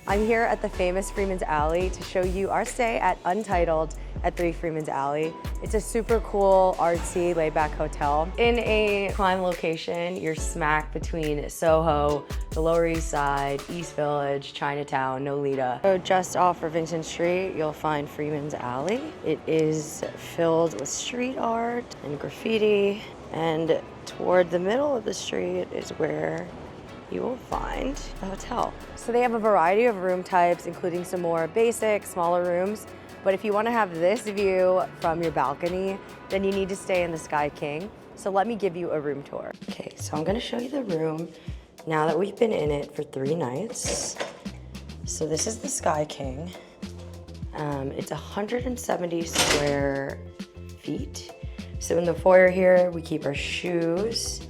I'm here at the famous Freeman's Alley to show you our stay at Untitled at 3 Freeman's Alley. It's a super cool, artsy, laid-back hotel. In a prime location, you're smack between SoHo, the Lower East Side, East Village, Chinatown, Nolita. So just off Irvington Street, you'll find Freeman's Alley. It is filled with street art and graffiti, and toward the middle of the street is where you will find the hotel. So they have a variety of room types, including some more basic, smaller rooms. But if you want to have this view from your balcony, then you need to stay in the Sky King. So let me give you a room tour. Okay, so I'm gonna show you the room now that we've been in it for 3 nights. So this is the Sky King. It's 170 square feet. So in the foyer here, we keep our shoes.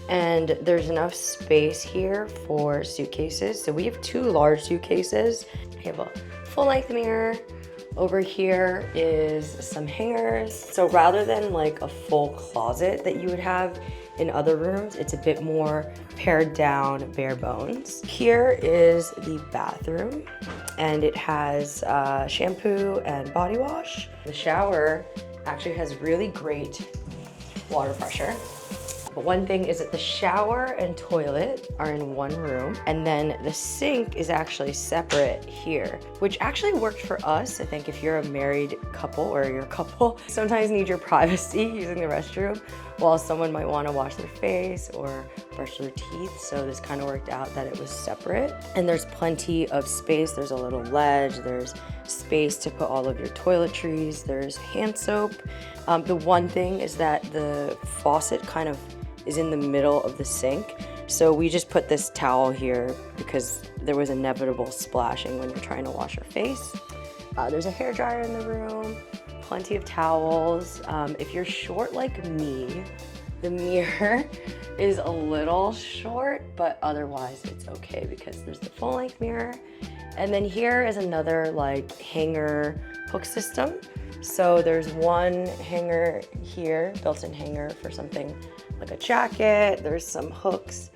And there's enough space here for suitcases. So we have 2 large suitcases. We have a full-length mirror. Over here is some hangers. So rather than like a full closet that you would have in other rooms, it's a bit more pared down, bare bones. Here is the bathroom, and it has shampoo and body wash. The shower actually has really great water pressure. But one thing is that the shower and toilet are in one room, and then the sink is actually separate here, which actually worked for us. I think if you're a married couple or you're a couple, sometimes need your privacy using the restroom, while someone might want to wash their face or brush their teeth. So this kind of worked out that it was separate. And there's plenty of space. There's a little ledge. There's space to put all of your toiletries. There's hand soap. The one thing is that the faucet kind of is in the middle of the sink. So we just put this towel here because there was inevitable splashing when you're trying to wash your face. There's a hairdryer in the room, plenty of towels. If you're short like me, the mirror is a little short, but otherwise it's okay because there's the full-length mirror. And then here is another like hanger hook system. So there's one hanger here, built-in hanger for something like a jacket. There's some hooks.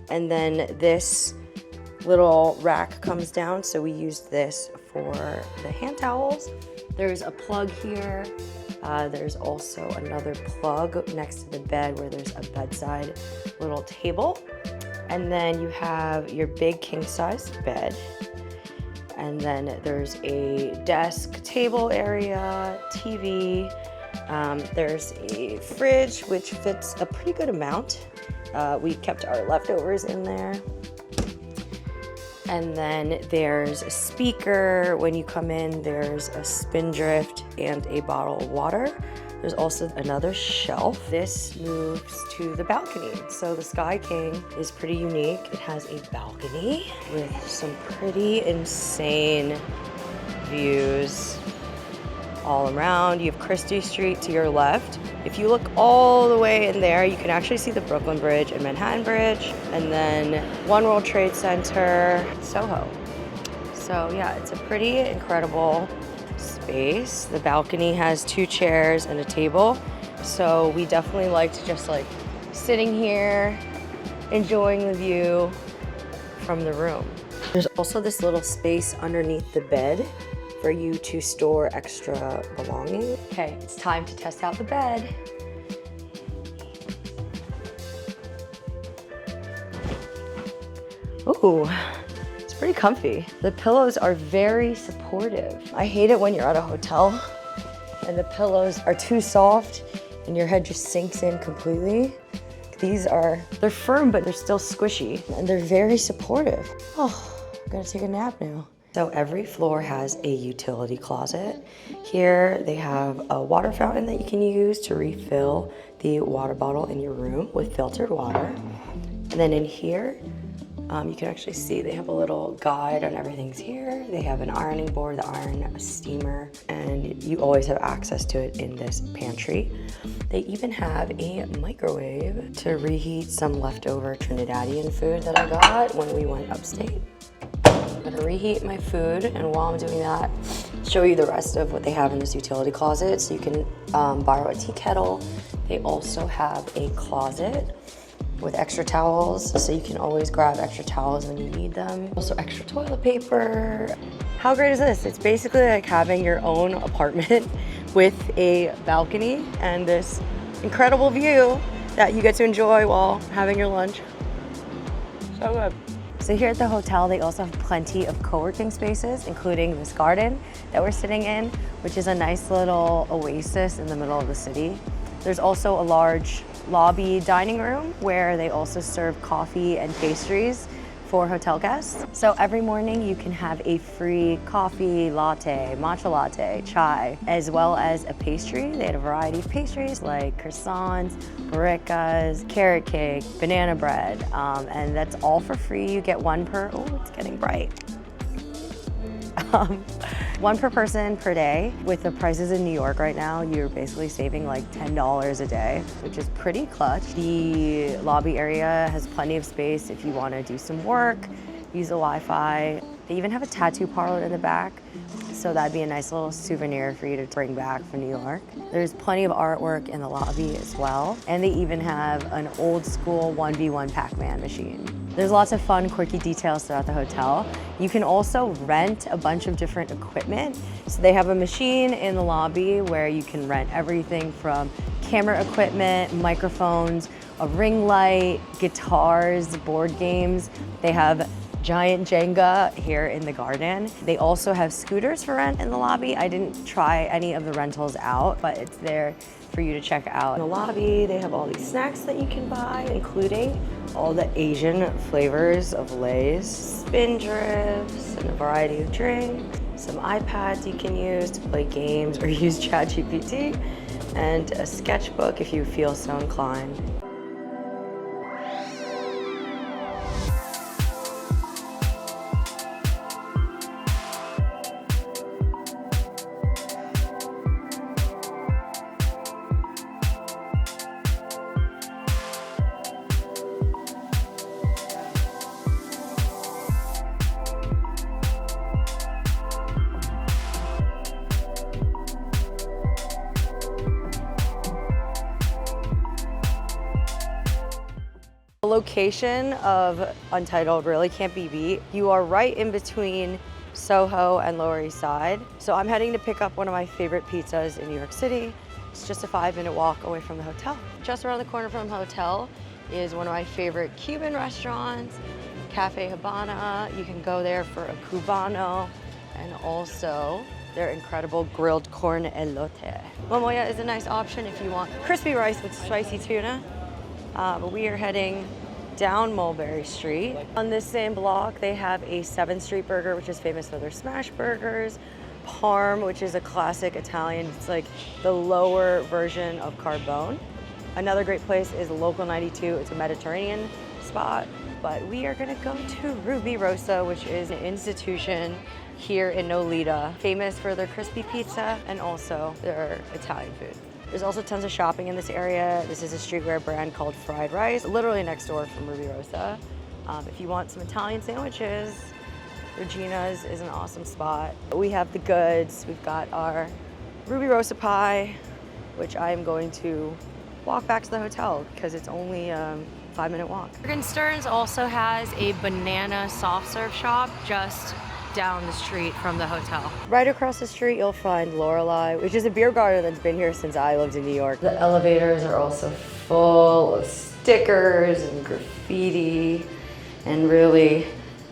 And then this little rack comes down. So we used this for the hand towels. There's a plug here. There's also another plug next to the bed where there's a bedside little table. And then you have your big king-size bed. And then there's a desk, table area, TV. There's a fridge, which fits a pretty good amount. We kept our leftovers in there. And then there's a speaker. When you come in, there's a spindrift and a bottle of water. There's also another shelf. This moves to the balcony. So the Sky King is pretty unique. It has a balcony with some pretty insane views all around. You have Christie Street to your left. If you look all the way in there, you can actually see the Brooklyn Bridge and Manhattan Bridge, and then One World Trade Center, SoHo. So yeah, it's a pretty incredible space. The balcony has 2 chairs and a table. So we definitely like to just like sitting here, enjoying the view from the room. There's also this little space underneath the bed for you to store extra belongings. Okay, it's time to test out the bed. Ooh, it's pretty comfy. The pillows are very supportive. I hate it when you're at a hotel and the pillows are too soft and your head just sinks in completely. They're firm, but they're still squishy, and they're very supportive. Oh, I'm gonna take a nap now. So every floor has a utility closet. Here they have a water fountain that you can use to refill the water bottle in your room with filtered water. And then in here, you can actually see they have a little guide on everything's here. They have an ironing board, the iron, a steamer, and you always have access to it in this pantry. They even have a microwave to reheat some leftover Trinidadian food that I got when we went upstate. I'm gonna reheat my food, and while I'm doing that, show you the rest of what they have in this utility closet. So you can borrow a tea kettle. They also have a closet with extra towels, so you can always grab extra towels when you need them. Also extra toilet paper. How great is this? It's basically like having your own apartment with a balcony and this incredible view that you get to enjoy while having your lunch. So good. So here at the hotel, they also have plenty of co-working spaces, including this garden that we're sitting in, which is a nice little oasis in the middle of the city. There's also a large lobby dining room where they also serve coffee and pastries for hotel guests. So every morning you can have a free coffee latte, matcha latte, chai, as well as a pastry. They had a variety of pastries like croissants, baricas, carrot cake, banana bread, and that's all for free. You get one per, oh, it's getting bright. One per person per day. With the prices in New York right now, you're basically saving like $10 a day, which is pretty clutch. The lobby area has plenty of space if you want to do some work, use the Wi-Fi. They even have a tattoo parlor in the back, so that'd be a nice little souvenir for you to bring back from New York. There's plenty of artwork in the lobby as well, and they even have an old school 1v1 Pac-Man machine. There's lots of fun, quirky details throughout the hotel. You can also rent a bunch of different equipment. So they have a machine in the lobby where you can rent everything from camera equipment, microphones, a ring light, guitars, board games. They have giant Jenga here in the garden. They also have scooters for rent in the lobby. I didn't try any of the rentals out, but it's there for you to check out. In the lobby, they have all these snacks that you can buy, including all the Asian flavors of Lay's, spin drifts, and a variety of drinks, some iPads you can use to play games or use ChatGPT, and a sketchbook if you feel so inclined. The location of Untitled really can't be beat. You are right in between SoHo and Lower East Side. So I'm heading to pick up one of my favorite pizzas in New York City. It's just a 5-minute walk away from the hotel. Just around the corner from the hotel is one of my favorite Cuban restaurants, Cafe Habana. You can go there for a Cubano and also their incredible grilled corn elote. Momoya is a nice option if you want crispy rice with spicy tuna. But we are heading down Mulberry Street. On this same block, they have a 7th Street burger, which is famous for their smash burgers. Parm, which is a classic Italian. It's like the lower version of Carbone. Another great place is Local 92. It's a Mediterranean spot. But we are gonna go to Ruby Rosa, which is an institution here in Nolita, famous for their crispy pizza and also their Italian food. There's also tons of shopping in this area. This is a streetwear brand called Fried Rice, literally next door from Ruby Rosa. If you want some Italian sandwiches, Regina's is an awesome spot. We have the goods. We've got our Ruby Rosa pie, which I am going to walk back to the hotel because it's only a 5-minute walk. Stearns also has a banana soft serve shop just down the street from the hotel. Right across the street, you'll find Lorelei, which is a beer garden that's been here since I lived in New York. The elevators are also full of stickers and graffiti and really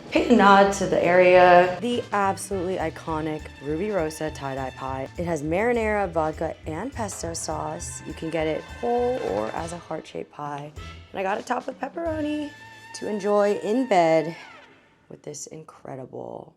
pay a nod to the area. The absolutely iconic Ruby Rosa tie-dye pie. It has marinara, vodka, and pesto sauce. You can get it whole or as a heart-shaped pie. And I got it topped with pepperoni to enjoy in bed with this incredible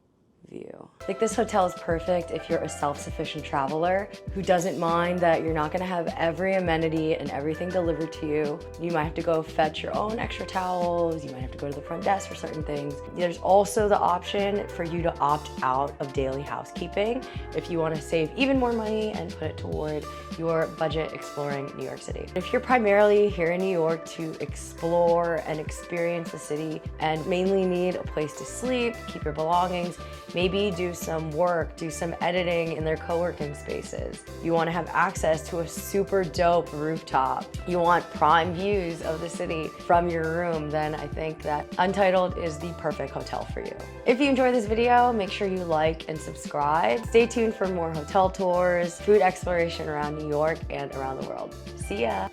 view. I think this hotel is perfect if you're a self-sufficient traveler who doesn't mind that you're not gonna have every amenity and everything delivered to you. You might have to go fetch your own extra towels. You might have to go to the front desk for certain things. There's also the option for you to opt out of daily housekeeping if you want to save even more money and put it toward your budget exploring New York City. If you're primarily here in New York to explore and experience the city and mainly need a place to sleep, keep your belongings, maybe maybe do some work, do some editing in their co-working spaces. You want to have access to a super dope rooftop. You want prime views of the city from your room, then I think that Untitled is the perfect hotel for you. If you enjoyed this video, make sure you like and subscribe. Stay tuned for more hotel tours, food exploration around New York and around the world. See ya!